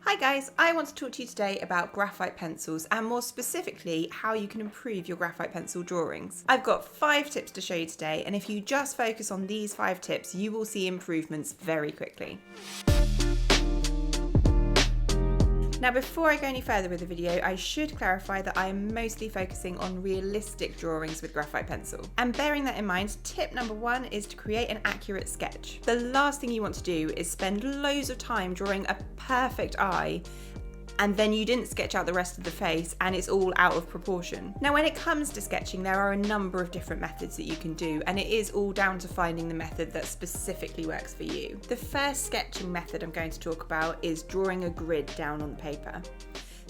Hi guys, I want to talk to you today about graphite pencils and more specifically how you can improve your graphite pencil drawings. I've got 5 tips to show you today, and if you just focus on these 5 tips, you will see improvements very quickly. Now, before I go any further with the video, I should clarify that I am mostly focusing on realistic drawings with graphite pencil. And bearing that in mind, tip number 1 is to create an accurate sketch. The last thing you want to do is spend loads of time drawing a perfect eye and then you didn't sketch out the rest of the face and it's all out of proportion. Now, when it comes to sketching, there are a number of different methods that you can do, and it is all down to finding the method that specifically works for you. The first sketching method I'm going to talk about is drawing a grid down on the paper.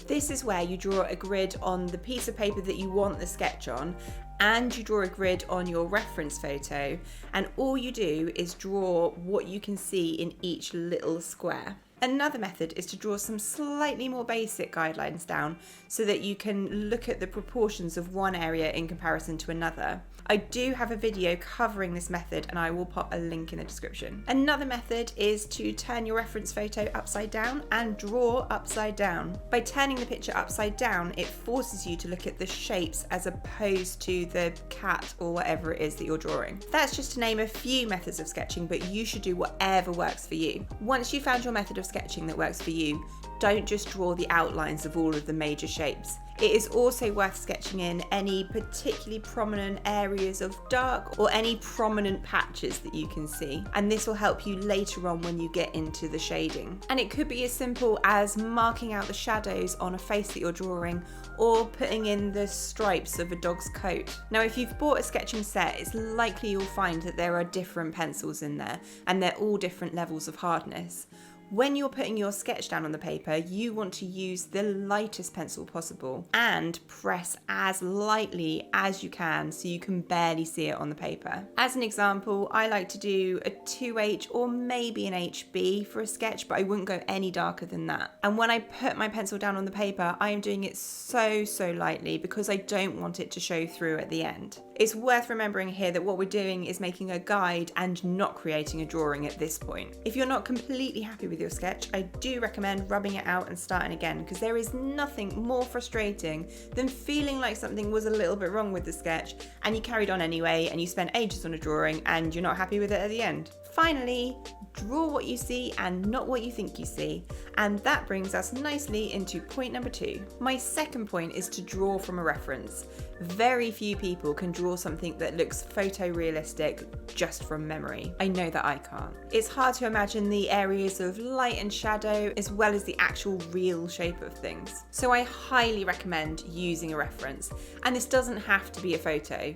This is where you draw a grid on the piece of paper that you want the sketch on, and you draw a grid on your reference photo, and all you do is draw what you can see in each little square. Another method is to draw some slightly more basic guidelines down so that you can look at the proportions of one area in comparison to another. I do have a video covering this method and I will pop a link in the description. Another method is to turn your reference photo upside down and draw upside down. By turning the picture upside down, it forces you to look at the shapes as opposed to the cat or whatever it is that you're drawing. That's just to name a few methods of sketching, but you should do whatever works for you. Once you've found your method of sketching that works for you, don't just draw the outlines of all of the major shapes. It is also worth sketching in any particularly prominent areas of dark or any prominent patches that you can see, and this will help you later on when you get into the shading. And it could be as simple as marking out the shadows on a face that you're drawing or putting in the stripes of a dog's coat. Now, if you've bought a sketching set, it's likely you'll find that there are different pencils in there and they're all different levels of hardness. When you're putting your sketch down on the paper, you want to use the lightest pencil possible and press as lightly as you can so you can barely see it on the paper. As an example, I like to do a 2H or maybe an HB for a sketch, but I wouldn't go any darker than that. And when I put my pencil down on the paper, I am doing it so lightly because I don't want it to show through at the end. It's worth remembering here that what we're doing is making a guide and not creating a drawing at this point. If you're not completely happy with your sketch, I do recommend rubbing it out and starting again, because there is nothing more frustrating than feeling like something was a little bit wrong with the sketch and you carried on anyway and you spent ages on a drawing and you're not happy with it at the end. Finally, draw what you see and not what you think you see. And that brings us nicely into point number 2. My second point is to draw from a reference. Very few people can draw something that looks photorealistic just from memory. I know that I can't. It's hard to imagine the areas of light and shadow as well as the actual real shape of things. So I highly recommend using a reference. And this doesn't have to be a photo.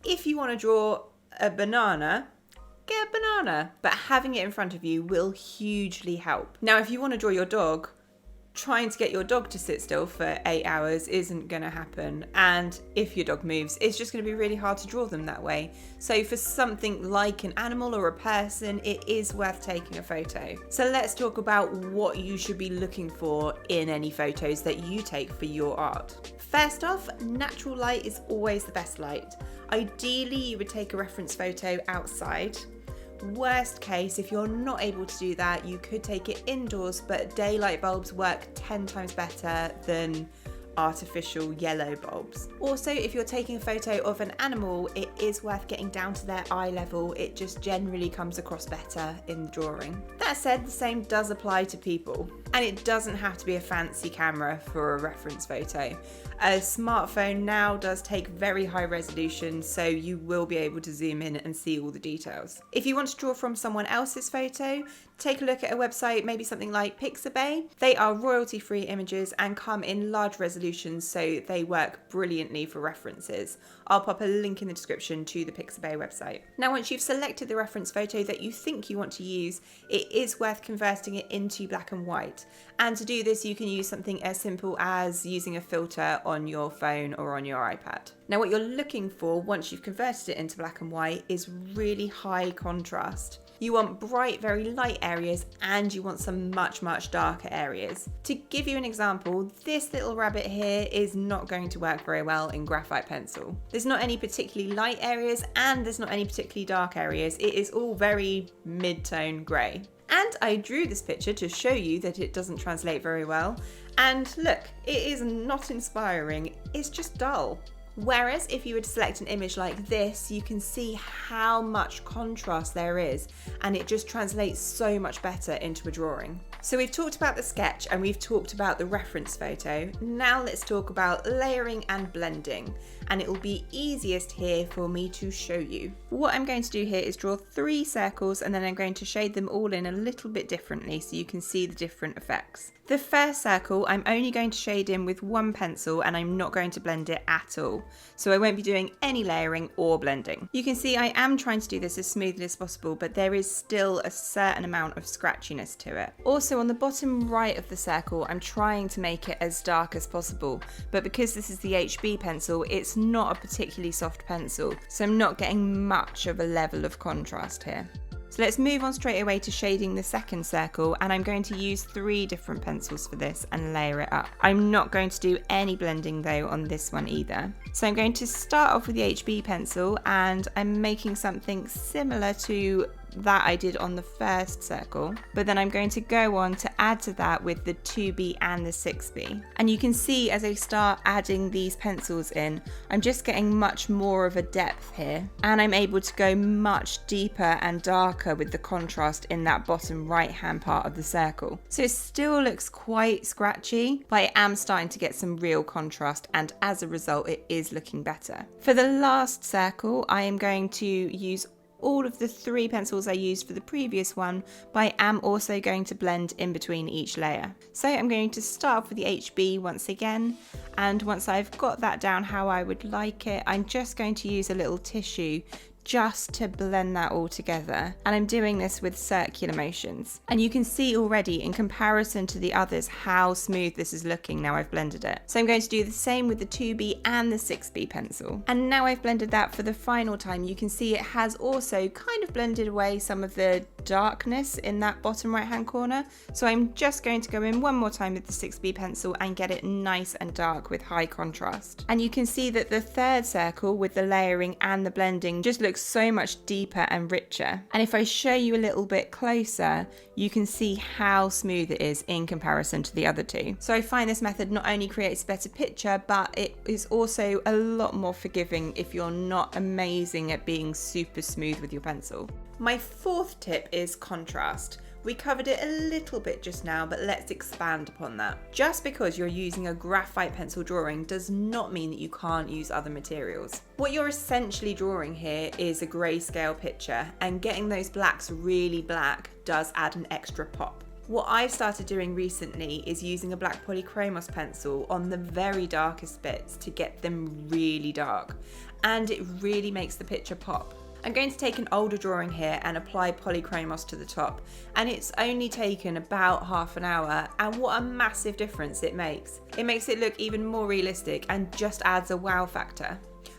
If you want to draw a banana, get a banana, but having it in front of you will hugely help. Now, if you want to draw your dog, trying to get your dog to sit still for 8 hours isn't going to happen, and if your dog moves, it's just going to be really hard to draw them that way. So for something like an animal or a person, it is worth taking a photo. So let's talk about what you should be looking for in any photos that you take for your art. First off, natural light is always the best light. Ideally, you would take a reference photo outside. Worst case, if you're not able to do that, you could take it indoors, but daylight bulbs work 10 times better than artificial yellow bulbs. Also, if you're taking a photo of an animal, it is worth getting down to their eye level. It just generally comes across better in the drawing. That said, the same does apply to people. And it doesn't have to be a fancy camera for a reference photo. A smartphone now does take very high resolution, so you will be able to zoom in and see all the details. If you want to draw from someone else's photo, take a look at a website, maybe something like Pixabay. They are royalty-free images and come in large resolutions, so they work brilliantly for references. I'll pop a link in the description to the Pixabay website. Now, once you've selected the reference photo that you think you want to use, it is worth converting it into black and white. And to do this, you can use something as simple as using a filter on your phone or on your iPad. Now, what you're looking for once you've converted it into black and white is really high contrast. You want bright, very light areas, and you want some much darker areas. To give you an example, this little rabbit here is not going to work very well in graphite pencil. There's not any particularly light areas and there's not any particularly dark areas. It is all very mid-tone grey. And I drew this picture to show you that it doesn't translate very well. And look, it is not inspiring, it's just dull. Whereas if you were to select an image like this, you can see how much contrast there is, and it just translates so much better into a drawing. So we've talked about the sketch and we've talked about the reference photo. Now let's talk about layering and blending, and it will be easiest here for me to show you. What I'm going to do here is draw 3 circles, and then I'm going to shade them all in a little bit differently so you can see the different effects. The first circle I'm only going to shade in with 1 pencil, and I'm not going to blend it at all. So I won't be doing any layering or blending. You can see I am trying to do this as smoothly as possible, but there is still a certain amount of scratchiness to it. Also on the bottom right of the circle, I'm trying to make it as dark as possible, but because this is the HB pencil, it's not a particularly soft pencil, so I'm not getting much of a level of contrast here. So let's move on straight away to shading the second circle, and I'm going to use 3 different pencils for this and layer it up. I'm not going to do any blending though on this one either. So I'm going to start off with the HB pencil, and I'm making something similar to that I did on the first circle, but then I'm going to go on to add to that with the 2B and the 6B. And you can see as I start adding these pencils in, I'm just getting much more of a depth here, and I'm able to go much deeper and darker with the contrast in that bottom right hand part of the circle. So it still looks quite scratchy, but I am starting to get some real contrast, and as a result it is looking better. For the last circle, I am going to use all of the 3 pencils I used for the previous one, but I am also going to blend in between each layer. So I'm going to start off with the HB once again, and once I've got that down how I would like it, I'm just going to use a little tissue just to blend that all together, and I'm doing this with circular motions, and you can see already in comparison to the others how smooth this is looking now I've blended it. So I'm going to do the same with the 2B and the 6B pencil, and now I've blended that for the final time, you can see it has also kind of blended away some of the darkness in that bottom right hand corner. So I'm just going to go in one more time with the 6B pencil and get it nice and dark with high contrast. And you can see that the third circle with the layering and the blending just looks so much deeper and richer. And if I show you a little bit closer, you can see how smooth it is in comparison to the other 2. So I find this method not only creates a better picture, but it is also a lot more forgiving if you're not amazing at being super smooth with your pencil. My 4th tip is contrast. We covered it a little bit just now, but let's expand upon that. Just because you're using a graphite pencil drawing does not mean that you can't use other materials. What you're essentially drawing here is a grayscale picture, and getting those blacks really black does add an extra pop. What I've started doing recently is using a black polychromos pencil on the very darkest bits to get them really dark, and it really makes the picture pop. I'm going to take an older drawing here and apply polychromos to the top, and it's only taken about half an hour, and what a massive difference it makes. It makes it look even more realistic and just adds a wow factor.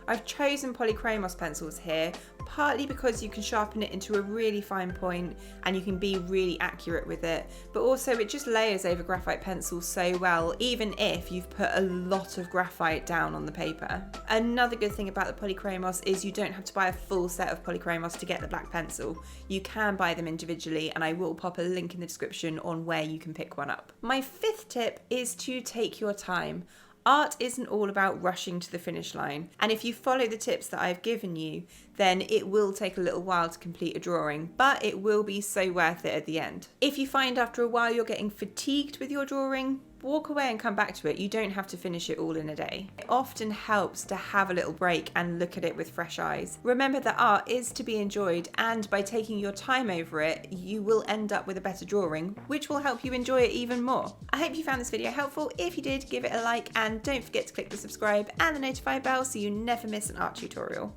I've chosen polychromos pencils here, partly because you can sharpen it into a really fine point and you can be really accurate with it, but also it just layers over graphite pencil so well, even if you've put a lot of graphite down on the paper. Another good thing about the polychromos is you don't have to buy a full set of polychromos to get the black pencil. You can buy them individually, and I will pop a link in the description on where you can pick one up. My 5th tip is to take your time. Art isn't all about rushing to the finish line, and if you follow the tips that I've given you, then it will take a little while to complete a drawing, but it will be so worth it at the end. If you find after a while you're getting fatigued with your drawing, walk away and come back to it. You don't have to finish it all in a day. It often helps to have a little break and look at it with fresh eyes. Remember that art is to be enjoyed, and by taking your time over it, you will end up with a better drawing, which will help you enjoy it even more. I hope you found this video helpful. If you did, give it a like, and don't forget to click the subscribe and the notify bell so you never miss an art tutorial.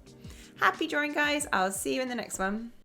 Happy drawing, guys. I'll see you in the next one.